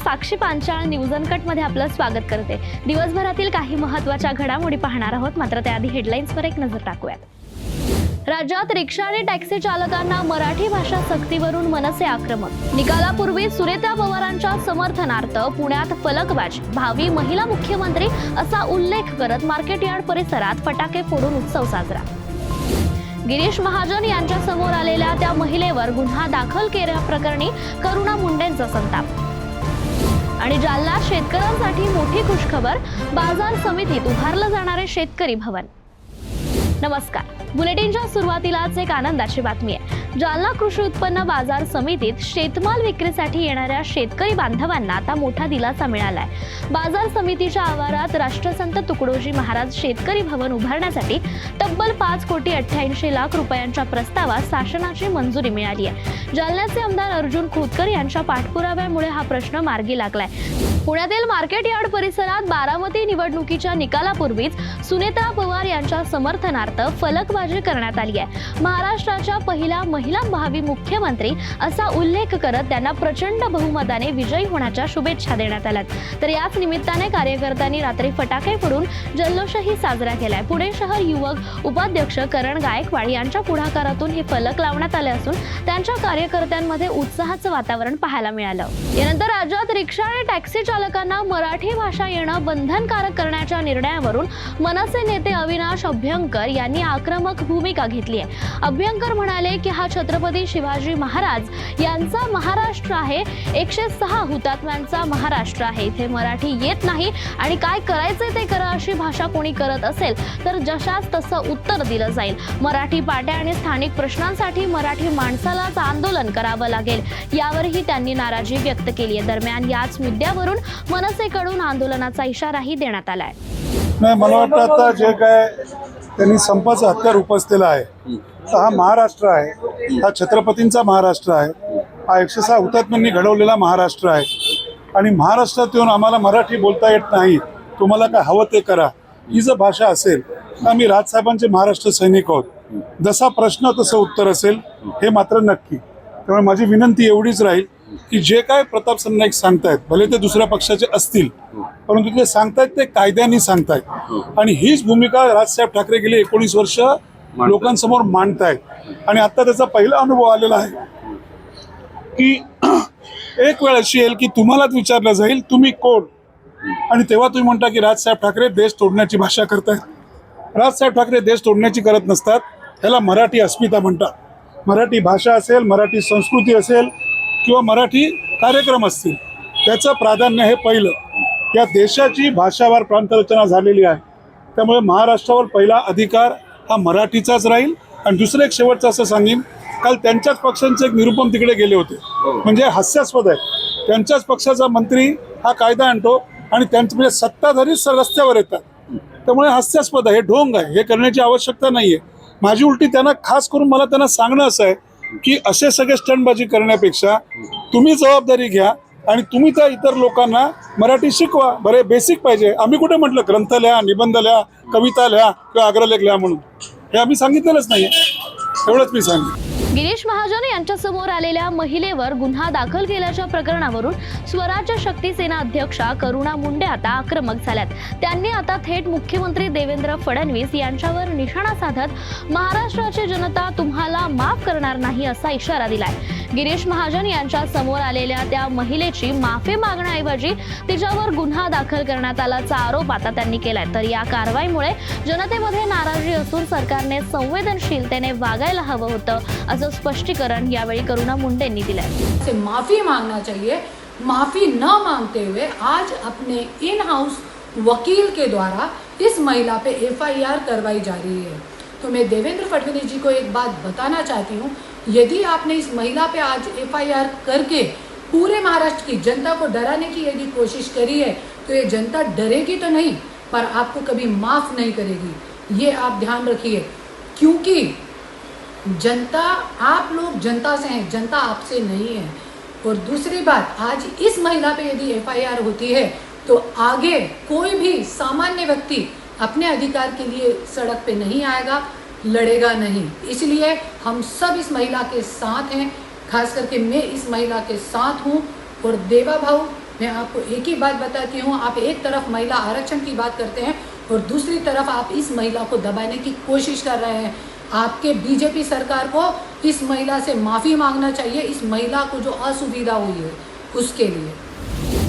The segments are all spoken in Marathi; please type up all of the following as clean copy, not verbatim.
साक्षी पांचाळ न्यूज अनकटमध्ये आपलं स्वागत करते। दिवसभरातील काही महत्त्वाच्या घडामोडी पाहणार आहोत, मात्र त्याआधी हेडलाईन्सवर एक नजर टाकूयात। राज्यात रिक्षा आणि टॅक्सी चालकांना मराठी भाषा सक्तीवरून मनसे आक्रमक। निकालापूर्वी सुनेत्रा पवारांच्या समर्थनार्थ पुण्यात फलकबाजी, भावी महिला मुख्यमंत्री असा उल्लेख करत मार्केट यार्ड परिसरात फटाके फोडून उत्सव साजरा। गिरीश महाजन यांच्या समोर आलेल्या त्या महिलेवर गुन्हा दाखल केल्याप्रकरणी करुणा मुंडेंचा संताप। आणि जालना शेतकऱ्यांसाठी मोठी खुशखबर, बाजार समितीत उभारलं जाणारे शेतकरी भवन। नमस्कार, बुलेटिनच्या सुरुवातीलाच एक आनंदाची बातमी आहे। जालना कृषी उत्पन्न बाजार समितीत शेतमाल विक्रीसाठी येणाऱ्या शेतकरी बांधवांना आता मोठा दिलासा मिळालाय। बाजार समितीच्या आवारात राष्ट्रसंत तुकडोजी महाराज शेतकरी भवन उभारण्यासाठी तब्बल 5,88,00,000 रुपयांच्या प्रस्तावास शासनाची मंजुरी मिळाली आहे। जालन्याचे आमदार अर्जुन खोतकर यांच्या पाठपुराव्यामुळे हा प्रश्न मार्गी लागलाय। पुण्यातील मार्केट यार्ड परिसरात बारामती निवडणुकीच्या निकालापूर्वीच सुनेत्रा पवार यांच्या समर्थनार्थ फलकबाजी करण्यात आली आहे। महाराष्ट्राच्या पहिल्या महिला भावी मुख्यमंत्री असा उल्लेख करत त्यांना प्रचंड बहुमताने विजयी होण्याच्या शुभेच्छा देण्यात आल्या। तर याच निमित्ताने कार्यकर्त्यांनी रात्री फटाके फोडून जल्लोषही साजरा केलाय। पुणे शहर युवक उपाध्यक्ष करण गायकवाड यांच्या पुढाकारातून हे फलक लावण्यात आले असून त्यांच्या कार्यकर्त्यांमध्ये उत्साहाचं वातावरण पाहायला मिळालं। यानंतर राज्यात रिक्षा आणि टॅक्सी चालकांना मराठी भाषा येणं बंधनकारक करण्याच्या निर्णयावरून मनसे नेते अविनाश अभ्यंकर यांनी आक्रमक भूमिका घेतली आहे। अभ्यंकर म्हणाले की हा छत्रपती शिवाजी महाराज यांचा महाराष्ट्र आहे, 106 हुतात्म्यांचा महाराष्ट्र आहे। इथे मराठी येत नाही आणि काय करायचे ते करा अशी भाषा कोणी करत असेल तर जशास तसं उत्तर दिलं जाईल। मराठी पाट्या आणि स्थानिक प्रश्नांसाठी मराठी माणसालाच आंदोलन करावं लागेल, यावरही त्यांनी नाराजी व्यक्त केली आहे। दरम्यान याच मुद्द्यावरून मनसेकडून आंदोलनाचा इशाराही देण्यात आलाय। नाही, मला वाटतं आता जे काय त्यांनी संपाचं हत्यार उपसलेलं आहे, तर हा महाराष्ट्र आहे, हा छत्रपतींचा महाराष्ट्र आहे, हा 106 हुतात्म्यांनी घडवलेला महाराष्ट्र आहे। आणि महाराष्ट्रात येऊन आम्हाला मराठी बोलता येत नाही, तुम्हाला काय हवं ते करा, ही जर भाषा असेल तर आम्ही राजसाहेबांचे महाराष्ट्र सैनिक आहोत। जसा प्रश्न तसं उत्तर असेल, हे मात्र नक्की। त्यामुळे माझी विनंती एवढीच राहील की जे काय प्रताप सरनाईक सांगतायत, भले ते दुसऱ्या पक्षाचे असतील, परंतु ते सांगतायत ते कायद्याने सांगतायत। आणि हीच भूमिका राजसाहेब ठाकरे गेले 19 वर्ष लोकांसमोर मांडतायत। आणि आता त्याचा पहिला अनुभव आलेला आहे की एक वेळ अशी येईल की तुम्हालाच विचारलं जाईल तुम्ही कोण, आणि तेव्हा तुम्ही म्हणता की राजसाहेब ठाकरे देश तोडण्याची भाषा करतायत। राजसाहेब ठाकरे देश तोडण्याची करत नसतात, त्याला मराठी अस्मिता म्हणतात। मराठी भाषा असेल, मराठी संस्कृती असेल किंवा मराठी कार्यक्रम असतील, त्याचं प्राधान्य हे पहिलं। या देशाची भाषावार प्रांतरचना झालेली आहे, त्यामुळे महाराष्ट्रावर पहिला अधिकार हा मराठीचाच राहील। आणि दुसरं एक शेवटचं असं सांगेन, काल त्यांच्याच पक्षांचे एक निरुपम तिकडे गेले होते, म्हणजे हास्यास्पद आहे। त्यांच्याच पक्षाचा मंत्री हा कायदा आणतो आणि त्यांचे म्हणजे सत्ताधारीच रस्त्यावर येतात, त्यामुळे हास्यास्पद आहे, हे ढोंग आहे, हे करण्याची आवश्यकता नाही आहे। माझी उलटी त्यांना खास करून मला त्यांना सांगणं असं आहे की असे सगळे स्टंटबाजी करण्यापेक्षा तुम्ही जबाबदारी घ्या आणि तुम्ही त्या इतर लोकांना मराठी शिकवा। बरे बेसिक पाहिजे, आम्ही कुठे म्हटलं ग्रंथ लिहा, निबंध लिहा, कविता लिहा किंवा अग्रलेख लिहा म्हणून, हे आम्ही सांगितलेलंच नाही, एवढंच मी सांगितलं। गिरीश महाजन यांच्या समोर आलेल्या महिलेवर गुन्हा दाखल केल्याच्या प्रकरणावरून स्वराज्य शक्ती सेना अध्यक्षा करुणा मुंडे आता आक्रमक झाल्यात। त्यांनी आता थेट मुख्यमंत्री देवेंद्र फडणवीस यांच्यावर निशाणा साधत महाराष्ट्राची जनता तुम्हाला माफ करणार नाही असा इशारा दिलाय। गिरीश महाजन यांच्या समोर आलेल्या त्या महिलेची माफी मागण्याऐवजी तिच्यावर गुन्हा दाखल करण्यात आल्याचा आरोप आता त्यांनी केलाय। तर या कारवाईमुळे जनतेमध्ये नाराजी असून सरकारने संवेदनशीलतेने वागायला हवं होतं असं स्पष्टीकरण यावेळी करुणा मुंडेंनी दिलंय। से माफी मांगना चाहिए। माफी न मांगते हुए आज अपने इन हाउस वकील के द्वारा इस महिला पे FIR करवाई जा रही है। तो मैं देवेंद्र फडणवीस जी को एक बात बताना चाहती हूँ, यदि आपने इस महिला पे आज FIR करके पूरे महाराष्ट्र की जनता को डराने की यदि कोशिश करी है, तो ये जनता डरेगी तो नहीं पर आपको कभी माफ नहीं करेगी, ये आप ध्यान रखिए। क्योंकि जनता, आप लोग जनता से हैं, जनता आपसे नहीं है। और दूसरी बात, आज इस महिला पे यदि FIR होती है तो आगे कोई भी सामान्य व्यक्ति अपने अधिकार के लिए सड़क पे नहीं आएगा, लड़ेगा नहीं। इसलिए हम सब इस महिला के साथ हैं, खास करके मैं इस महिला के साथ हूँ। और देवा भाऊ मैं आपको एक ही बात बताती हूँ, आप एक तरफ महिला आरक्षण की बात करते हैं और दूसरी तरफ आप इस महिला को दबाने की कोशिश कर रहे हैं। आपके बीजेपी सरकार को इस महिला से माफ़ी मांगना चाहिए, इस महिला को जो असुविधा हुई है उसके लिए।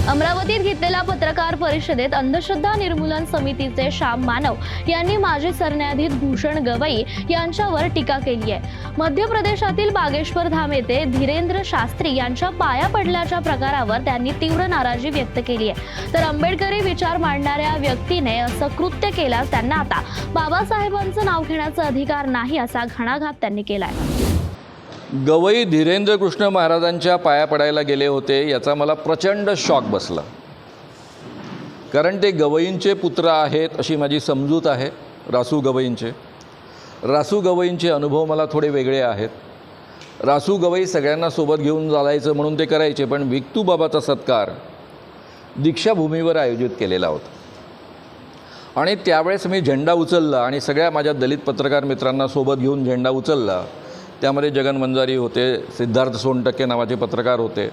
अमरावतीत घेतलेल्या पत्रकार परिषदेत अंधश्रद्धा निर्मूलन समितीचे श्याम मानव यांनी माजी सरन्यायाधीश भूषण गवई यांच्यावर टीका केली आहे। मध्य प्रदेशातील बागेश्वर धाम येथे धीरेंद्र शास्त्री यांच्या पाया पडल्याच्या प्रकारावर त्यांनी तीव्र नाराजी व्यक्त केली आहे। तर आंबेडकरी विचार मांडणाऱ्या व्यक्तीने असं कृत्य केल्यास त्यांना आता बाबासाहेबांचं नाव घेण्याचा अधिकार नाही असा घणाघात त्यांनी केलाय। गवई धीरेंद्र कृष्ण महाराजांच्या पाया पडायला गेले होते याचा मला प्रचंड शॉक बसला, कारण ते गवईंचे पुत्र आहेत अशी माझी समजूत आहे। रासू गवईंचे अनुभव मला थोडे वेगळे आहेत। रासू गवई सगळ्यांना सोबत घेऊन चालायचं म्हणून ते करायचे, पण विक्तूबाबाचा सत्कार दीक्षाभूमीवर आयोजित केलेला होता आणि त्यावेळेस मी झेंडा उचलला आणि सगळ्या माझ्या दलित पत्रकार मित्रांना सोबत घेऊन झेंडा उचलला। त्यामध्ये जगन वंजारी होते, सिद्धार्थ सोनटक्के नावाचे पत्रकार होते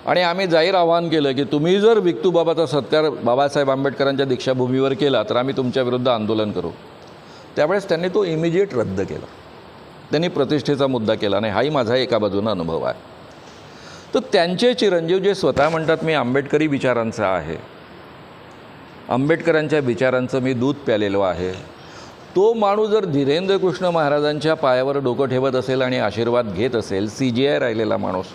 आणि आम्ही जाहीर आवाहन केलं की तुम्ही जर विक्तूबाबाचा सत्कार बाबासाहेब आंबेडकरांच्या दीक्षाभूमीवर केला तर आम्ही तुमच्या विरुद्ध आंदोलन करू। त्यावेळेस त्यांनी तो इमिजिएट रद्द केला, त्यांनी प्रतिष्ठेचा मुद्दा केला नाही। हाही माझा एका बाजूनं अनुभव आहे। तर त्यांचे चिरंजीव जे स्वतः म्हणतात मी आंबेडकरी विचारांचा आहे, आंबेडकरांच्या विचारांचं मी दूध प्यालेलो आहे, तो माणूस जर धीरेंद्र कृष्ण महाराजांच्या पायावर डोकं ठेवत असेल आणि आशीर्वाद घेत असेल, CGI राहिलेला माणूस,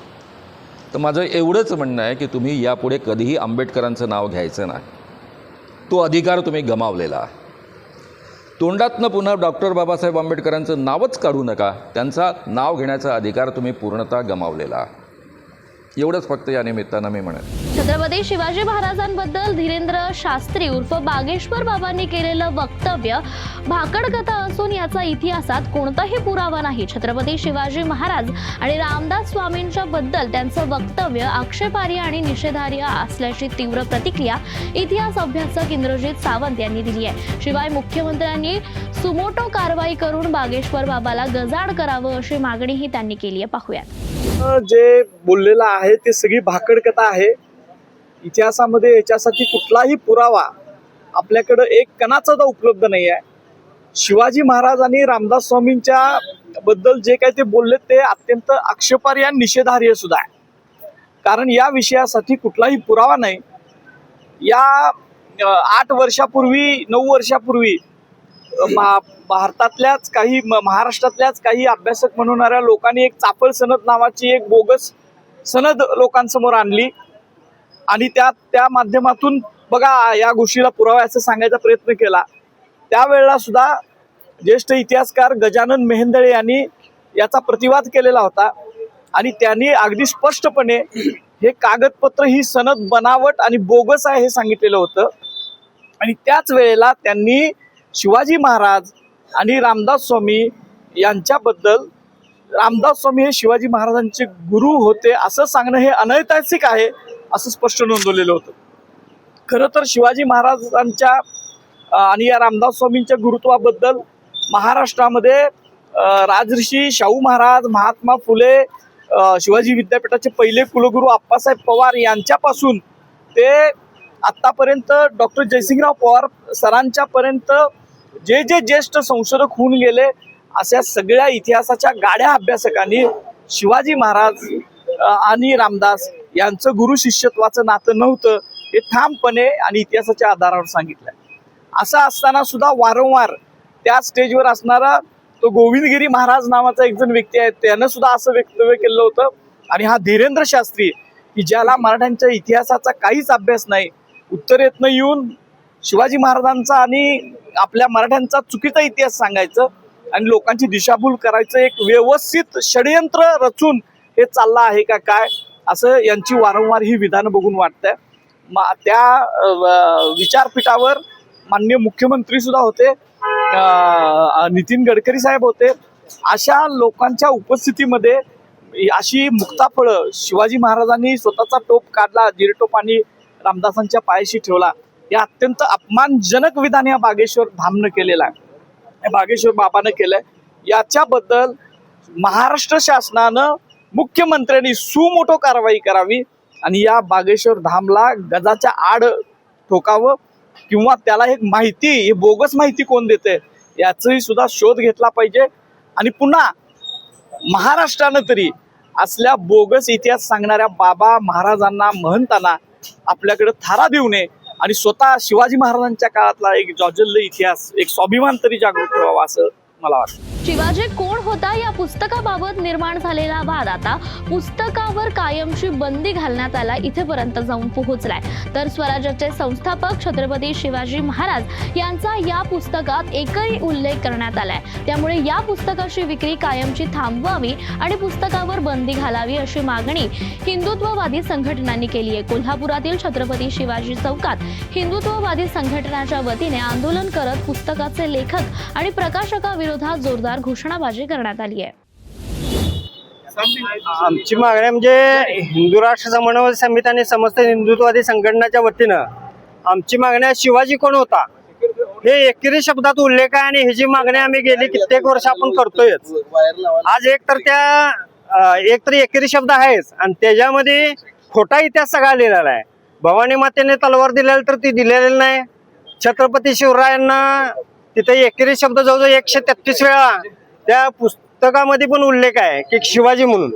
तर माझं एवढंच म्हणणं आहे की तुम्ही यापुढे कधीही आंबेडकरांचं नाव घ्यायचं नाही। तो अधिकार तुम्ही गमावलेला आहे। तोंडातनं पुन्हा डॉक्टर बाबासाहेब आंबेडकरांचं नावच काढू नका, त्यांचा नाव घेण्याचा अधिकार तुम्ही पूर्णतः गमावलेला आहे। एवढंच फक्त या निमित्तानं मी म्हणेन। छत्रपती शिवाजी महाराजांबद्दल धीरेंद्र शास्त्री उर्फ बागेश्वर बाबांनी केलेलं वक्तव्य भाकड कथा असून याचा इतिहासात कोणताही पुरावा नाही। छत्रपती शिवाजी महाराज आणि रामदास स्वामींच्या बद्दल त्यांचं वक्तव्य आक्षेपार्ह आणि निषेधार्ह असल्याची तीव्र प्रतिक्रिया इतिहास अभ्यासक इंद्रजित सावंत यांनी दिली आहे। शिवाय मुख्यमंत्र्यांनी सुमोटो कारवाई करून बागेश्वर बाबाला गजाआड करावं अशी मागणीही त्यांनी केली आहे। पाहूयात। जे बोललेलं आहे ते सगळी भाकड कथा आहे। इतिहासामध्ये याच्यासाठी कुठलाही पुरावा आपल्याकडं एक कणाचा सुद्धा उपलब्ध नाही आहे। शिवाजी महाराज आणि रामदास स्वामींच्या बद्दल जे काही ते बोलले ते अत्यंत आक्षेपार्ह आणि निषेधार्ह सुद्धा आहे, कारण या विषयासाठी कुठलाही पुरावा नाही। या 8 वर्षापूर्वी 9 वर्षापूर्वी भारतातल्याच काही महाराष्ट्रातल्याच काही अभ्यासक म्हणणाऱ्या लोकांनी एक चाफळ सनद नावाची एक बोगस सनद लोकांसमोर आणली आणि त्या माध्यमातून बघा या गोष्टीला पुरावा असं सांगायचा प्रयत्न केला। त्यावेळेला सुद्धा ज्येष्ठ इतिहासकार गजानन मेहेंदळे यांनी याचा प्रतिवाद केलेला होता आणि त्यांनी अगदी स्पष्टपणे हे कागदपत्र ही सनद बनावट आणि बोगस आहे हे सांगितलेलं होतं। आणि त्याच वेळेला त्यांनी शिवाजी महाराज आणि रामदास स्वामी यांच्याबद्दल, रामदास स्वामी हे शिवाजी महाराजांचे गुरु होते असं सांगणं हे अनैतिक आहे असं स्पष्ट नोंदवलेलं होतं। खरं तर शिवाजी महाराजांच्या आणि या रामदास स्वामींच्या गुरुत्वाबद्दल महाराष्ट्रामध्ये राजर्षी शाहू महाराज, महात्मा फुले, शिवाजी विद्यापीठाचे पहिले कुलगुरू आप्पासाहेब पवार यांच्यापासून ते आत्तापर्यंत डॉक्टर जयसिंगराव पवार सरांच्यापर्यंत जे ज्येष्ठ संशोधक होऊन गेले अशा सगळ्या इतिहासाच्या गाड्या अभ्यासकांनी शिवाजी महाराज आणि रामदास यांचं गुरु शिष्यत्वाचं नातं नव्हतं हे ठामपणे आणि इतिहासाच्या आधारावर सांगितलं। असं असताना सुद्धा वारंवार त्या स्टेजवर असणारा तो गोविंदगिरी महाराज नावाचा एक जण व्यक्ती आहे, त्यानं सुद्धा असं वक्तव्य केलं होतं। आणि हा धीरेंद्र शास्त्री की ज्याला मराठ्यांच्या इतिहासाचा काहीच अभ्यास नाही, उत्तरेतनं येऊन शिवाजी महाराजांचा आणि आपल्या मराठ्यांचा चुकीचा इतिहास सांगायचं आणि लोकांची दिशाभूल करायचं एक व्यवस्थित षडयंत्र रचून हे चाललं आहे का काय, असं यांची वारंवार ही विधानं बघून वाटतंय। त्या विचारपीठावर माननीय मुख्यमंत्री सुद्धा होते, नितीन गडकरी साहेब होते। अशा लोकांच्या उपस्थितीमध्ये अशी मुक्ताफळं शिवाजी महाराजांनी स्वतःचा टोप काढला, जिरटोप आणि रामदासांच्या पायाशी ठेवला, या अत्यंत अपमानजनक विधान या बागेश्वर धामनं केलेलं आहे, बागेश्वर बाबानं केलंय। याच्याबद्दल महाराष्ट्र शासनानं, मुख्यमंत्र्यांनी सुमोटो कारवाई करावी आणि या बागेश्वर धामला गजाच्या आड ठोकावं किंवा त्याला एक माहिती, ही बोगस माहिती कोण देते याचाही सुद्धा शोध घेतला पाहिजे. आणि पुन्हा महाराष्ट्रानं तरी असल्या बोगस इतिहास सांगणाऱ्या बाबा महाराजांना, महंतांना आपल्याकडे थारा देऊ नये आणि स्वतः शिवाजी महाराजांच्या काळातला एक ज्वलंत इतिहास, एक स्वाभिमान तरी जागृत ठेवावा असं मला वाटतं. शिवाजी कोण होता या पुस्तकाबाबत निर्माण झालेला वाद आता पुस्तकावर कायमची बंदी घालण्यात आला इथेपर्यंत जाऊन पोहोचलाय. तर स्वराज्याचे संस्थापक छत्रपती शिवाजी महाराज यांचा या पुस्तकात एकही उल्लेख करण्यात आलाय. त्यामुळे या पुस्तकाची विक्री कायमची थांबवावी आणि पुस्तकावर बंदी घालावी अशी मागणी हिंदुत्ववादी संघटनांनी केली आहे. कोल्हापुरातील छत्रपती शिवाजी चौकात हिंदुत्ववादी संघटनाच्या वतीने आंदोलन करत पुस्तकाचे लेखक आणि प्रकाशकाविरोधात जोरदार घोषणाबाजी करण्यात आली आहे. आमची मागणी म्हणजे हिंदू राष्ट्र समन्वय समिती आणि समस्त हिंदुत्ववादी संघटनाच्या वतीनं आमची मागणी आहे, शिवाजी कोण होता हे एकेरी शब्दात उल्लेख आहे आणि ह्याची मागणी आम्ही गेली कित्येक वर्ष आपण करतोय. आज एकतरी एकेरी शब्द आहेच आणि त्याच्यामध्ये खोटा इतिहास सगळा लिहिलेला आहे. भवानी मातेने तलवार दिलेली तर ती दिलेली नाही. छत्रपती शिवरायांना तिथे एकेरी शब्द जवळजवळ 133 वेळा त्या पुस्तकामध्ये पण उल्लेख आहे की शिवाजी म्हणून.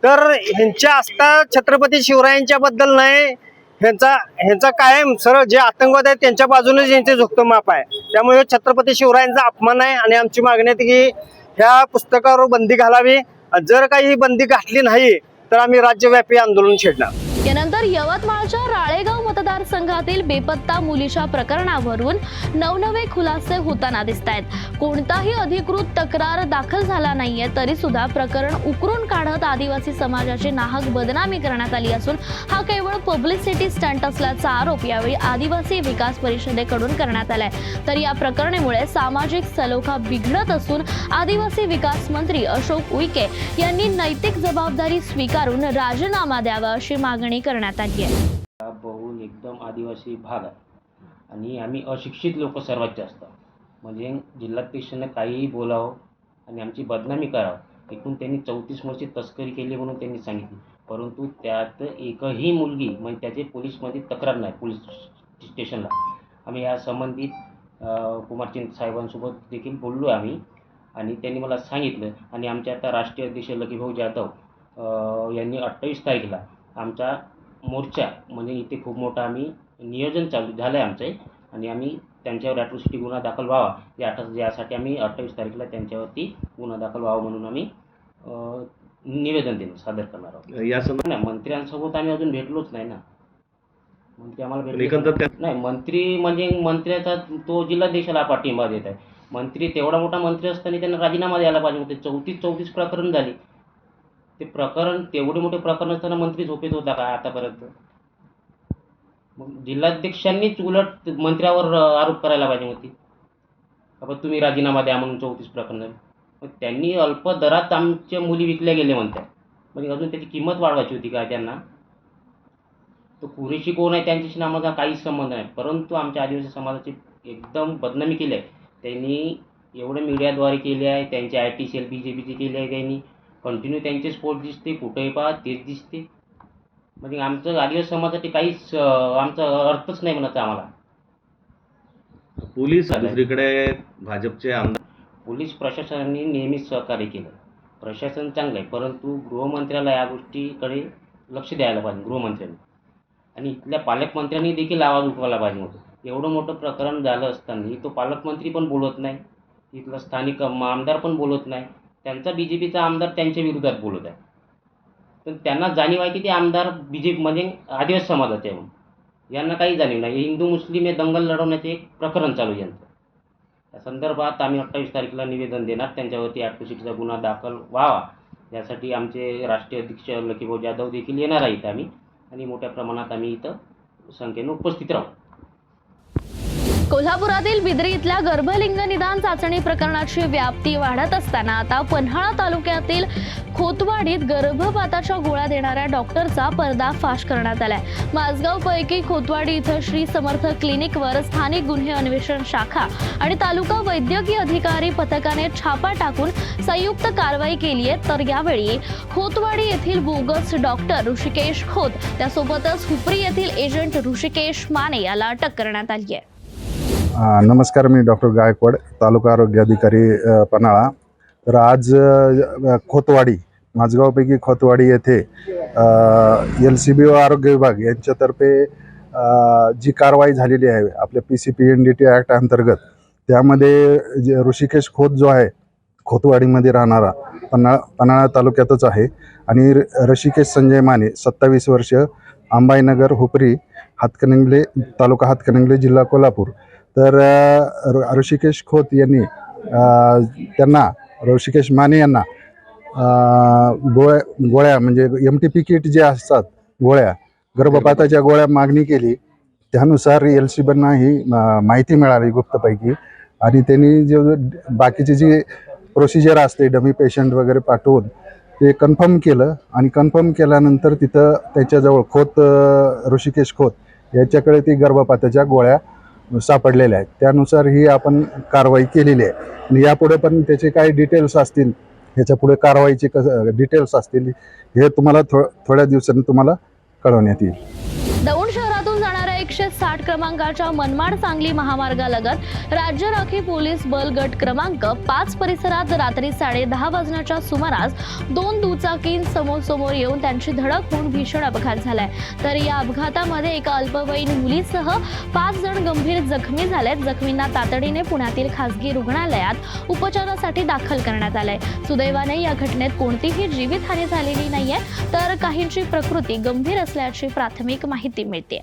तर ह्यांच्या आस्था छत्रपती शिवरायांच्या बद्दल नाही, ह्यांचा कायम सरळ जे आतंकवाद आहेत त्यांच्या बाजूनेच यांचे झुकतं माप आहे. त्यामुळे छत्रपती शिवरायांचा अपमान आहे आणि आमची मागणी आहे की ह्या पुस्तकावर बंदी घालावी. जर काही ही बंदी घातली नाही तर आम्ही राज्यव्यापी आंदोलन छेडणार. यानंतर यवतमाळच्या राळेगाव मतदारसंघातील बेपत्ता मुलीच्या प्रकरणावरून नवनवे खुलासे होताना दिसत आहेत. कोणताही अधिकृत तक्रार दाखल झाला नाहीये तरी सुद्धा प्रकरण उकरून काढत आदिवासी समाजाची नाहक बदनामी करण्यात आली असून हा केवळ पब्लिसिटी स्टंट असल्याचा आरोप यावेळी आदिवासी विकास परिषदेकडून करण्यात आलाय. तर या प्रकरणामुळे सामाजिक सलोखा बिघडत असून आदिवासी विकास मंत्री अशोक उईके यांनी नैतिक जबाबदारी स्वीकारून राजीनामा द्यावा अशी मागणी करण्यात आली आहे. बहुल एकदम आदिवासी भाग आहे आणि आम्ही अशिक्षित लोक सर्वात जास्त, म्हणजे जिल्हाध्यक्षांना काहीही बोलावं आणि आमची बदनामी करावं. एकूण त्यांनी 34 वर्षी तस्करी केली म्हणून त्यांनी सांगितली, परंतु त्यात एकही मुलगी म्हणजे त्याचे पोलीसमध्ये तक्रार नाही. पोलीस स्टेशनला आम्ही या संबंधित कुमारचंद साहेबांसोबत देखील बोललो आम्ही आणि त्यांनी मला सांगितलं. आणि आमचे आता राष्ट्रीय अध्यक्ष लकीभाऊ जाधव यांनी 28 तारखेला आमचा मोर्चा, म्हणजे इथे खूप मोठा आम्ही नियोजन चालू झालं आहे आमचं आणि आम्ही त्यांच्यावर ॲट्रॉसिटी गुन्हा दाखल व्हावा यासाठी आम्ही 28 तारखेला त्यांच्यावरती गुन्हा दाखल व्हावा म्हणून आम्ही निवेदन सादर करणार आहोत. या संदर्भात मंत्र्यांसोबत आम्ही अजून भेटलोच नाही ना. मंत्री आम्हाला भेटले नाही. मंत्री म्हणजे मंत्र्याचा तो जिल्हाध्यक्षाला पाठिंबा देत आहे. मंत्री तेवढा मोठा मंत्री असताना त्यांना राजीनामा द्यायला पाहिजे होते. 34 प्रकरण झाली. ते प्रकरण तेवढे मोठे प्रकरण असताना मंत्री झोपेत होता का आतापर्यंत? मग जिल्हाध्यक्षांनीच उलट मंत्र्यावर आरोप करायला पाहिजे होती बाबा तुम्ही राजीनामा द्या म्हणून 34 प्रकरण झाली. मग त्यांनी अल्प दरात आमच्या मुली विकल्या गेल्या म्हणतात, म्हणजे अजून त्याची किंमत वाढवायची होती काय त्यांना? तो पुरेशी कोण आहे त्यांच्याशी आम्हाला काहीच संबंध नाही. परंतु आमच्या आदिवासी समाजाची एकदम बदनामी केली आहे त्यांनी. एवढे मीडियाद्वारे केले आहे. त्यांचे IT सेल BJPची केली आहे त्यांनी. कंटिन्यू त्यांचे स्पोर्ट दिसते, कुठेही पहा तेच दिसते. म्हणजे आमचं आदिवासी समाजासाठी काहीच आमचा अर्थच नाही म्हणत आम्हाला. पोलीस दुसरीकडे भाजपचे आमदार, पोलीस प्रशासनाने नेहमीच सहकार्य केलं. प्रशासन चांगलं आहे, परंतु गृहमंत्र्याला या गोष्टीकडे लक्ष द्यायला पाहिजे गृहमंत्र्यांनी. आणि इथल्या पालकमंत्र्यांनी देखील आवाज उठवायला पाहिजे होतं. एवढं मोठं प्रकरण झालं असताना तो पालकमंत्री पण बोलत नाही, इथला स्थानिक आमदार पण बोलत नाही. त्यांचा BJPचा आमदार त्यांच्या विरोधात बोलत आहे. पण त्यांना जाणीव आहे की ते आमदार BJP म्हणजे आदिवासी समाजाचे आहे म्हणून. यांना काही जाणीव नाही. हिंदू मुस्लिम हे दंगल लढवण्याचे एक प्रकरण चालू आहे यांचं. या संदर्भात आम्ही 28 तारखेला निवेदन देणार. त्यांच्यावरती ॲट्रॉसिटीचा गुन्हा दाखल व्हावा यासाठी आमचे राष्ट्रीय अध्यक्ष लकीभाऊ जाधव देखील येणार आहेत आम्ही आणि मोठ्या प्रमाणात आम्ही इथं संख्येनं उपस्थित राहू. कोल्हापुरातील बिद्री इथल्या गर्भलिंग निदान चाचणी प्रकरणाची व्याप्ती वाढत असताना आता पन्हाळा तालुक्यातील खोतवाडीत गर्भपाताच्या गोळ्या देणाऱ्या डॉक्टरचा पर्दाफाश करण्यात आलाय. माझगाव पैकी खोतवाडी इथं श्री समर्थ क्लिनिकवर स्थानिक गुन्हे अन्वेषण शाखा आणि तालुका वैद्यकीय अधिकारी पथकाने छापा टाकून संयुक्त कारवाई केली आहे. तर यावेळी खोतवाडी येथील बोगस डॉक्टर ऋषिकेश खोत त्यासोबतच हुपरी येथील एजंट ऋषिकेश माने याला अटक करण्यात आली आहे. नमस्कार, मी डॉक्टर गायकवाड, तालुका आरोग्य अधिकारी पन्हाळा. तर आज खोतवाडी माझगावपैकी खोतवाडी येथे LCB व आरोग्य विभाग यांच्यातर्फे जी कारवाई झालेली आहे आपल्या PCPNDT ॲक्ट अंतर्गत, त्यामध्ये ऋषिकेश खोत जो आहे खोतवाडीमध्ये राहणारा पन्हाळा तालुक्यातच आहे आणि ऋषिकेश संजय माने 27 वर्ष, अंबाईनगर, हुपरी, हातकणंगले तालुका, हातकणंगले जिल्हा कोल्हापूर. तर ऋषिकेश खोत यांनी त्यांना ऋषिकेश माने यांना गोळ्या म्हणजे MTP किट जे असतात, गोळ्या गर्भपाताच्या गोळ्या मागणी केली. त्यानुसार LCBंना ही माहिती मिळाली गुप्तपैकी आणि त्यांनी जे बाकीची जी प्रोसिजर असते डमी पेशंट वगैरे पाठवून ते कन्फर्म केलं आणि कन्फर्म केल्यानंतर तिथं त्याच्याजवळ ऋषिकेश खोत याच्याकडे ती गर्भपाताच्या गोळ्या सापडलेल्या आहेत. त्यानुसार ही आपण कारवाई केलेली आहे आणि यापुढे पण त्याचे काही डिटेल्स असतील, ह्याच्या पुढे कारवाईचे डिटेल्स असतील, हे तुम्हाला थोड्या दिवसांनी तुम्हाला कळवण्यात येईल. दौंड शहरातून जाणाऱ्या 160 क्रमांकाच्या मनमाड सांगली महामार्गालगत राज्य राखीव पोलीस बल गट क्रमांक 5 परिसरात रात्री 10:30 वाजण्याच्या सुमारास 2 दुचाकी समोर येऊन त्यांची धडक होऊन भीषण अपघात झालाय. तर या अपघातामध्ये एका अल्पवयीन मुलीसह 5 जण गंभीर जखमी झालेत. जखमींना तातडीने पुण्यातील खासगी रुग्णालयात उपचारासाठी दाखल करण्यात आलंय. सुदैवाने या घटनेत कोणतीही जीवितहानी झालेली नाहीये, तर काहींची प्रकृती गंभीर असल्याची प्राथमिक माहिती मिळते.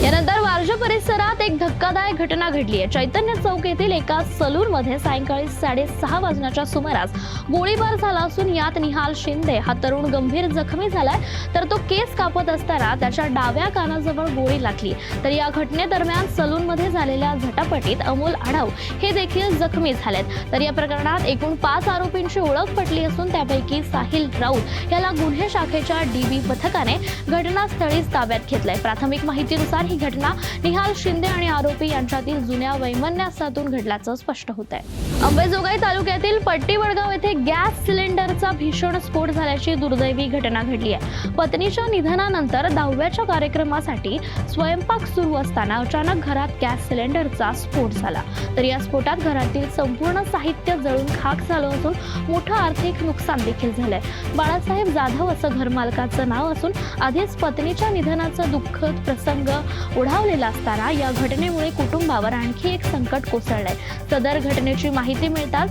यानंतर वारजे परिसरात एक धक्कादायक घटना घडली आहे. चैतन्य चौक येथील एका सलूनमध्ये सायंकाळी 6:30 वाजण्याच्या सुमारास गोळीबार झाला असून यात निहाल शिंदे हा तरुण गंभीर जखमी झालाय. तर तो केस कापत असताना त्याच्या डाव्या कानाजवळ गोळी लागली. तर या घटनेदरम्यान सलूनमध्ये झालेल्या झटापटीत अमोल आढाव हे देखील जखमी झालेत. तर या प्रकरणात एकूण 5 आरोपींची ओळख पटली असून त्यापैकी साहिल राऊत याला गुन्हे शाखेच्या DB पथकाने घटनास्थळीच ताब्यात घेतलंय. प्राथमिक माहितीनुसार ही घटना निहाल शिंदे आणि आरोपी यांच्यातील जुन्या वैमनस्यातून घडल्याचं स्पष्ट होत आहे. अंबेजोगाई तालुक्यातील पट्टी वडगाव येथे गॅस सिलेंडरचा भीषण स्फोट झाल्याची दुर्दैवी घटना घडली आहे. पत्नीच्या निधनानंतर 10व्याच्या कार्यक्रमासाठी स्वयंपाक सुरू असताना अचानक घरात गॅस सिलेंडरचा स्फोट झाला. तर या स्फोटात घरातील संपूर्ण साहित्य जळून खाक झालं असून मोठं आर्थिक नुकसान देखील झालंय. बाळासाहेब जाधव असं घरमालकाचं नाव असून आधीच पत्नीच्या निधनाचा दुःखद प्रसंग ओढावलेला असताना या घटनेमुळे कुटुंबावर आणखी एक संकट कोसळलंय. सदर घटनेची माहिती मिळताच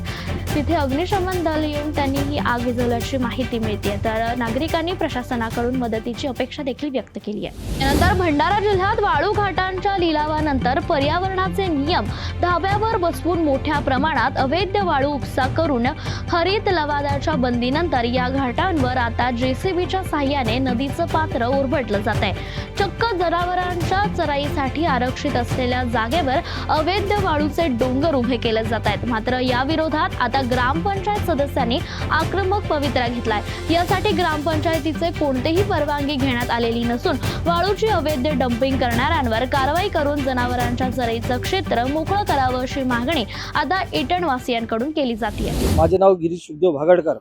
तिथे अग्निशमन दल येऊन त्यांनी ही आग विझवल्याची माहिती मिळते. तर नागरिकांनी प्रशासनाकडून मदतीची अपेक्षा देखील व्यक्त केली आहे. यानंतर भंडारा जिल्ह्यात वाळू घाटांच्या लिलावानंतर पर्यावरणाचे नियम धाब्यावर बसवून मोठ्या प्रमाणात अवैध वाळू उपसा करून हरित लवादाच्या बंदीनंतर या घाटांवर आता JCBच्या साहाय्याने नदीचं पात्र ओरबटलं जात आहे. चक्क जनावरांच्या चराईसाठी आरक्षित असलेल्या जागेवर अवैध वाळूचे डोंगर उभे केले जात आहेत. मात्र या विरोधात आता ग्रामपंचायत सदस्यांनी आक्रमक पवित्रा घेतलाय. यासाठी ग्रामपंचायतीचे कोणतेही परवानगी घेण्यात आलेली नसून वाळूची अवैध डंपिंग करणाऱ्यांवर कारवाई करून जनावरांच्या चराईचं क्षेत्र मोकळं करावं अशी मागणी आता एटणवासियांकडून केली जाते. माझे नाव गिरीश शुद्धदेव भागडकर,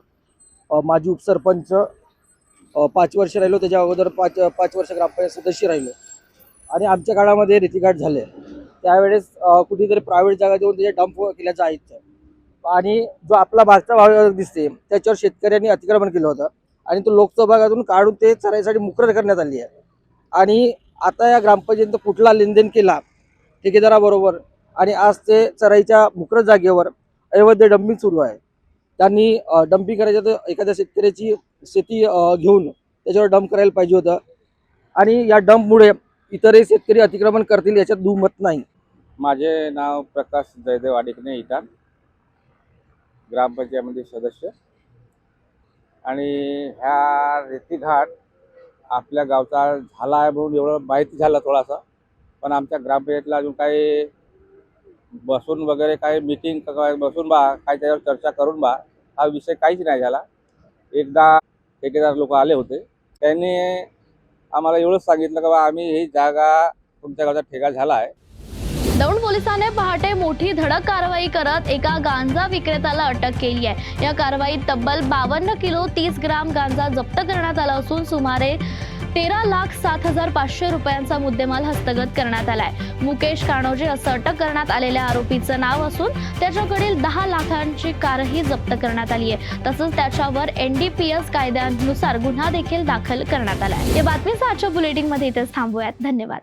माजी उपसरपंच 5 वर्ष राहिलो. त्याच्या अगोदर 5 वर्ष ग्रामपंचायत सदस्य राहिलो आणि आमच्या काळामध्ये रेतीघाट झाले. त्यावेळेस कुठेतरी प्रायव्हेट जागा देऊन त्याचे डंप केल्याचं आहे आणि जो आपला मागचा भाग दिसते त्याच्यावर शेतकऱ्यांनी अतिक्रमण केलं होतं आणि तो लोकसभागातून काढून ते चराईसाठी मोकळं करण्यात आली आहे. आणि आता या ग्रामपंचायतीनं कुठला लेनदेन केला ठेकेदाराबरोबर आणि आज ते चराईच्या मोकळ्या जागेवर अवैध डंपिंग सुरू आहे. त्यांनी डंपिंग करायचं तर एखाद्या शेतकऱ्याची शेती घेऊन त्याच्यावर डंप करायला पाहिजे होतं आणि या डंपमुळे इतरही शेतकरी अतिक्रमण करतील याच्यात दुमत नाही. माझे नाव प्रकाश जयदेव आडिकने, इटान, ग्रामपंचायतमध्ये सदस्य. आणि ह्या रेतीघाट आपल्या गावचा झाला आहे म्हणून एवढं माहिती झालं थोडासा, पण आमच्या ग्रामपंचायतीला अजून काही बसून वगैरे काही मीटिंग बसून बा काही त्याच्यावर चर्चा करून बा हा विषय काहीच नाही झाला. एकदा ठेकेदार लोक आले होते, त्यांनी आम्हाला एवढंच सांगितलं की बा आम्ही ही जागा तुमच्या गावचा ठेका झाला आहे. दौंड पोलिसांनी पहाटे मोठी धडक कारवाई करत एका गांजा विक्रेत्याला अटक केली आहे. या कारवाईत तब्बल 52 किलो 30 ग्राम गांजा जप्त करण्यात आला असून सुमारे 13,07,500 रुपयांचा मुद्देमाल हस्तगत करण्यात आलाय. मुकेश काणोजे असं अटक करण्यात आलेल्या आरोपीचं नाव असून त्याच्याकडील 10 लाखांची कारही जप्त करण्यात आली आहे. तसंच त्याच्यावर NDPS कायद्यानुसार गुन्हा देखील दाखल करण्यात आलाय. या बातमीचा आजच्या बुलेटिनमध्ये इथेच थांबूयात. धन्यवाद.